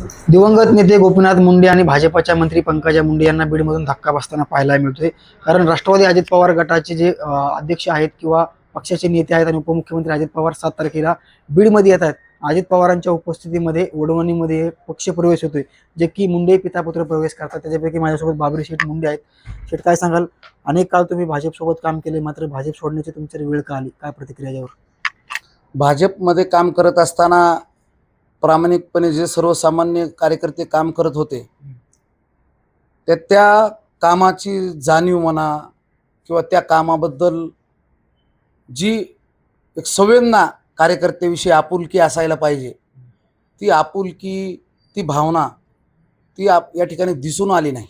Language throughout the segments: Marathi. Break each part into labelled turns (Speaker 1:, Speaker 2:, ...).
Speaker 1: दिवंगत नेते गोपीनाथ मुंडे आणि भाजपच्या मंत्री पंकजा मुंडे यांना बीडमधून धक्का बसताना पाहायला मिळतोय. कारण राष्ट्रवादी अजित पवार गटाचे जे अध्यक्ष आहेत किंवा पक्षाचे नेते आहेत आणि उपमुख्यमंत्री अजित पवार 7 तारखेला बीडमध्ये येत आहेत. अजित पवारांच्या उपस्थितीमध्ये वडवणीमध्ये पक्ष प्रवेश होतोय, जे की मुंडे पितापुत्र प्रवेश करतात. त्याच्यापैकी माझ्यासोबत बाबरी शेठ मुंडे आहेत. शेठ, काय सांगाल? अनेक काळ तुम्ही भाजपसोबत काम केले, मात्र भाजप सोडण्याची तुमची वेळ का आली? काय प्रतिक्रिया यावर?
Speaker 2: भाजपमध्ये काम करत असताना प्रामाणिकपणे जे सर्वसामान्य कार्यकर्ते काम करत होते, त्या कामाची जाणीव म्हणा किंवा त्या कामाबद्दल जी एक संवेदना कार्यकर्त्याविषयी आपुलकी असायला पाहिजे, ती आपुलकी, ती भावना, ती या ठिकाणी दिसून आली नाही.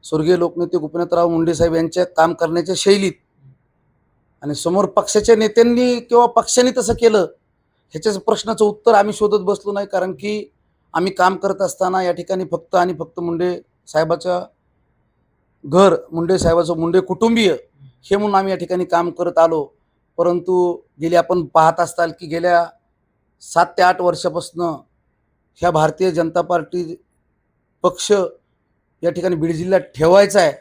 Speaker 2: स्वर्गीय लोकनेते गोपीनाथराव मुंडे साहेब यांच्या काम करण्याच्या शैलीत आणि समोर पक्षाच्या नेत्यांनी किंवा पक्षाने तसं केलं ह्याच्याच प्रश्नाचं उत्तर आम्ही शोधत बसलो नाही. कारण की आम्ही काम करत असताना या ठिकाणी फक्त आणि फक्त मुंडे साहेबाचं घर, मुंडे साहेबाचं मुंडे कुटुंबीय हे म्हणून आम्ही या ठिकाणी काम करत आलो. परंतु गेली आपण पाहत असताल की गेल्या 7 ते 8 वर्षापासून ह्या भारतीय जनता पार्टी पक्ष या ठिकाणी बीड जिल्ह्यात ठेवायचा आहे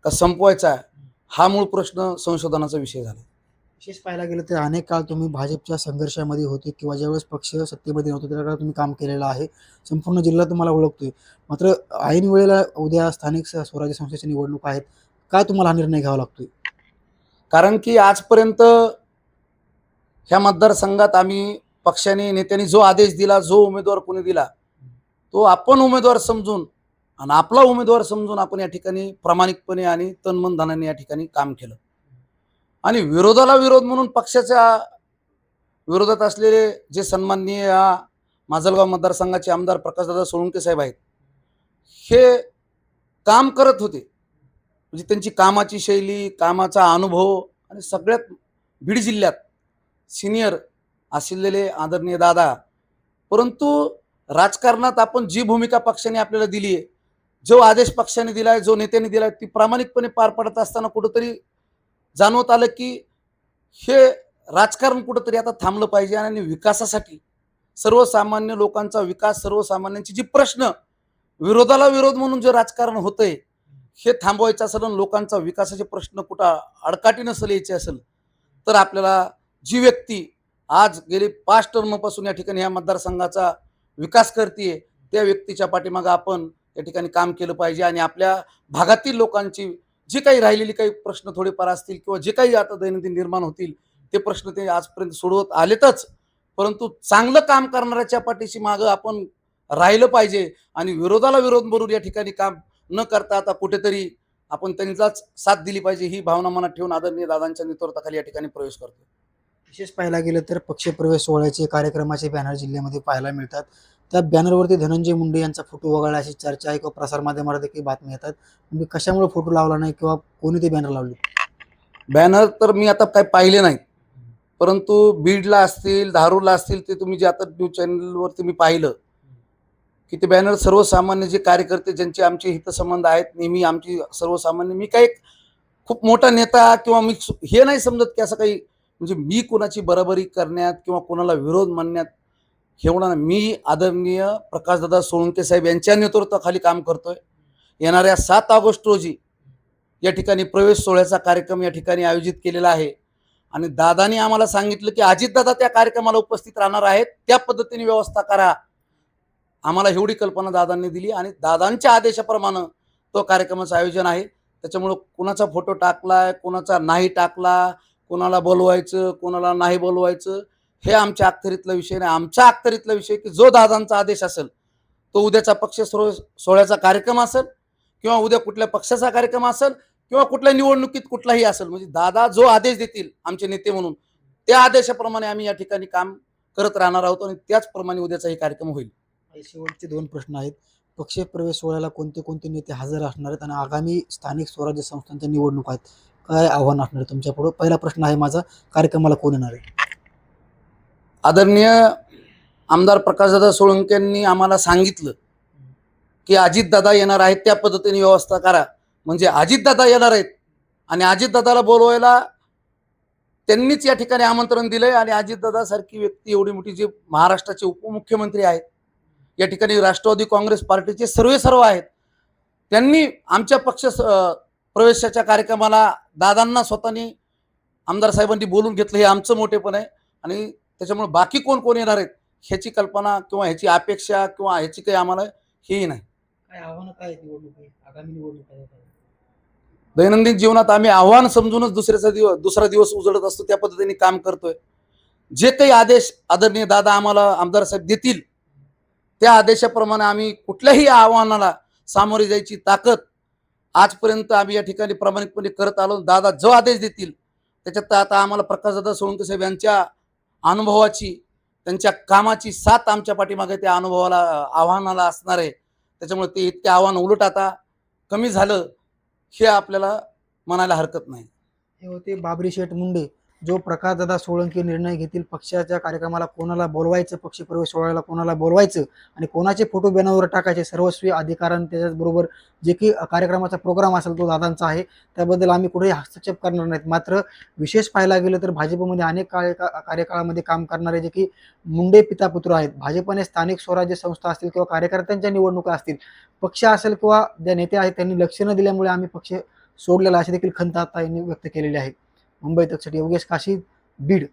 Speaker 2: का संपवायचा आहे, हा मूळ प्रश्न संशोधनाचा विषय झाला.
Speaker 1: विशेष पाहायला गेलं तर अनेक काळ तुम्ही भाजपच्या संघर्षामध्ये होते किंवा ज्यावेळेस पक्ष सत्तेमध्ये नव्हते त्यावेळेला तुम्ही काम केलेलं आहे. संपूर्ण जिल्हा तुम्हाला ओळखतोय. मात्र ऐन वेळेला उद्या स्थानिक स्वराज्य संस्थेच्या निवडणूक आहेत. का तुम्हाला हा निर्णय घ्यावा लागतोय?
Speaker 2: कारण की आजपर्यंत ह्या मतदारसंघात आम्ही पक्षाने नेत्यांनी जो आदेश दिला, जो उमेदवार कोणी दिला, तो आपण उमेदवार समजून आणि आपला उमेदवार समजून आपण या ठिकाणी प्रामाणिकपणे आणि तनमन धनाने या ठिकाणी काम केलं. आणि विरोधाला विरोध म्हणून पक्षाच्या विरोधात असलेले जे सन्माननीय माजलगाव मतदारसंघाचे आमदार प्रकाशदादा सोळंके साहेब आहेत, हे काम करत होते. म्हणजे त्यांची कामाची शैली, कामाचा अनुभव आणि सगळ्यात बीड जिल्ह्यात सिनियर असलेले आदरणीय दादा. परंतु राजकारणात आपण जी भूमिका पक्षाने आपल्याला दिली आहे, जो आदेश पक्षाने दिलाय, जो नेत्यांनी दिलाय, ती प्रामाणिकपणे पार पडत असताना कुठंतरी जाणवत आलं की हे राजकारण कुठंतरी आता थांबलं पाहिजे आणि विकासासाठी सर्वसामान्य लोकांचा विकास, सर्वसामान्यांचे जे प्रश्न, विरोधाला विरोध म्हणून जे राजकारण होतंय हे थांबवायचं असेल आणि लोकांचा विकासाचे प्रश्न कुठं अडकाटी नसेल यायचे असेल, तर आपल्याला जी व्यक्ती आज गेली 5 टर्मपासून या ठिकाणी ह्या मतदारसंघाचा विकास करते, त्या व्यक्तीच्या पाठीमागे आपण या ठिकाणी काम केलं पाहिजे. आणि आपल्या भागातील लोकांची जे काही राहिलेली काही प्रश्न थोडेफार असतील किंवा जे काही आता दैनंदिन निर्माण होतील, ते प्रश्न ते आजपर्यंत सोडवत आलेतच. परंतु चांगलं काम करणाऱ्याच्या पाठीशी मागं आपण राहिलं पाहिजे आणि विरोधाला विरोध म्हणून या ठिकाणी काम न करता आता कुठेतरी आपण त्यांचाच साथ दिली पाहिजे, ही भावना मनात ठेवून आदरणीय दादांच्या नेतृत्वाखाली या ठिकाणी प्रवेश करतो.
Speaker 1: विशेष पाहायला गेलं तर पक्षप्रवेश सोहळ्याचे कार्यक्रमाचे बॅनर जिल्ह्यामध्ये पाहायला मिळतात. त्या बॅनरवरती धनंजय मुंडे यांचा फोटो वगळला अशी चर्चा आहे किंवा प्रसारमाध्यमावर देखील बातमी येतात. म्हणजे कशामुळे फोटो लावला नाही किंवा कोणी ते बॅनर लावले?
Speaker 2: बॅनर तर मी आता काही पाहिले नाहीत, परंतु बीडला असतील, धारूरला असतील, ते तुम्ही जे आता न्यूज चॅनलवरती मी पाहिलं की ते बॅनर सर्वसामान्य जे कार्यकर्ते ज्यांचे आमचे हितसंबंध आहेत, नेहमी आमची सर्वसामान्य, मी काही खूप मोठा नेता किंवा मी हे नाही समजत की असं काही म्हणजे मी कोणाची बरोबरी करण्यात किंवा कोणाला विरोध मानण्यात हे होणार नाही. मी आदरणीय प्रकाशदादा सोळंके साहेब यांच्या नेतृत्वाखाली काम करतोय. येणाऱ्या 7 ऑगस्ट रोजी या ठिकाणी प्रवेश सोहळ्याचा कार्यक्रम या ठिकाणी आयोजित केलेला आहे आणि दादानी आम्हाला सांगितलं की अजितदादा त्या कार्यक्रमाला उपस्थित राहणार आहेत, त्या पद्धतीने व्यवस्था करा. आम्हाला एवढी कल्पना दादांनी दिली आणि दादांच्या आदेशाप्रमाणे तो कार्यक्रमाचं आयोजन आहे. त्याच्यामुळं कुणाचा फोटो टाकलाय, कुणाचा नाही टाकला, कोणाला बोलवायचं, कोणाला नाही बोलवायचं, हे आमच्या अखत्यारीतला विषय नाही. आमच्या अखत्यारीतला विषय की जो दादांचा आदेश असेल, तो उद्याचा पक्ष सोहळ्याचा कार्यक्रम असेल किंवा उद्या कुठल्या पक्षाचा कार्यक्रम असेल किंवा कुठल्या निवडणुकीत कुठलाही असेल, म्हणजे दादा जो आदेश देतील आमचे नेते म्हणून, त्या आदेशाप्रमाणे आम्ही या ठिकाणी काम करत राहणार आहोत आणि त्याचप्रमाणे उद्याचाही कार्यक्रम होईल.
Speaker 1: शेवटचे 2 प्रश्न आहेत. पक्षप्रवेश सोहळ्याला कोणते कोणते नेते हजर असणार आहेत आणि आगामी स्थानिक स्वराज्य संस्थांच्या निवडणूक आहेत, काय आव्हान असणार आहे तुमच्यापुढं? पहिला प्रश्न आहे माझा, कार्यक्रमाला कोण येणार आहे?
Speaker 2: आदरणीय आमदार प्रकाशदादा सोळंकेंनी आम्हाला सांगितलं की अजितदादा येणार आहेत, त्या पद्धतीने व्यवस्था करा. म्हणजे अजितदादा येणार आहेत आणि अजितदादाला बोलवायला त्यांनीच या ठिकाणी आमंत्रण दिलंय. आणि अजितदादा सारखी व्यक्ती, एवढी मोठी, जे महाराष्ट्राचे उपमुख्यमंत्री आहेत, या ठिकाणी राष्ट्रवादी काँग्रेस पार्टीचे सर्व आहेत. त्यांनी आमच्या पक्ष प्रवेशाच्या कार्यक्रमाला दादांना स्वतःनी आमदार साहेबांनी बोलून घेतलं, हे आमचं मोठेपण आहे. आणि त्याच्यामुळे बाकी कोण कोण येणार आहेत ह्याची कल्पना किंवा ह्याची अपेक्षा किंवा ह्याची काही आम्हाला हेही नाही.
Speaker 1: काय आव्हानं काय आहेत निवडणुकी आगामी निवडणुका?
Speaker 2: दैनंदिन जीवनात आम्ही आव्हान समजूनच दुसरा दिवस उजळत असतो, त्या पद्धतीने काम करतोय. जे काही आदेश आदरणीय दादा आम्हाला आमदार साहेब देतील त्या आदेशाप्रमाणे आम्ही कुठल्याही आव्हानाला सामोरे जायची ताकद आजपर्यंत आम्ही या ठिकाणी प्रामाणिकपणे करत आलो. दादा जो आदेश देतील त्याच्यात आता आम्हाला प्रकाशदादा सोळंके साहेब यांच्या अनुभवाची, त्यांच्या कामाची साथ आमच्या पाठीमागे त्या अनुभवाला आव्हानाला असणार आहे. त्याच्यामुळे ते इतके आव्हान उलट आता कमी झालं हे आपल्याला म्हणायला हरकत नाही.
Speaker 1: हे होते बाबरी शेठ मुंडे. जो प्रकाशदादा सोळंके निर्णय घेतील, पक्षाच्या कार्यक्रमाला कोणाला बोलवायचं, पक्ष प्रवेश सोहळ्याला कोणाला बोलवायचं आणि कोणाचे फोटो बॅनरवर टाकायचे, सर्वस्वी अधिकारान त्याच्याबरोबर जे की कार्यक्रमाचा प्रोग्राम असेल तो दादांचा आहे. त्याबद्दल आम्ही कुठेही हस्तक्षेप करणार नाहीत. मात्र विशेष पाहायला गेलं तर भाजपमध्ये अनेक कार्यकाळामध्ये काम करणारे जे की मुंडे पिता पुत्र आहेत. भाजपने स्थानिक स्वराज्य संस्था असतील किंवा कार्यकर्त्यांच्या निवडणुका असतील, पक्ष असेल किंवा ज्या नेते आहेत त्यांनी लक्ष न दिल्यामुळे आम्ही पक्ष सोडलेला अशी देखील खंत आता यांनी व्यक्त केलेली आहे. मुंबई तकसाठी योगेश काशी, बीड.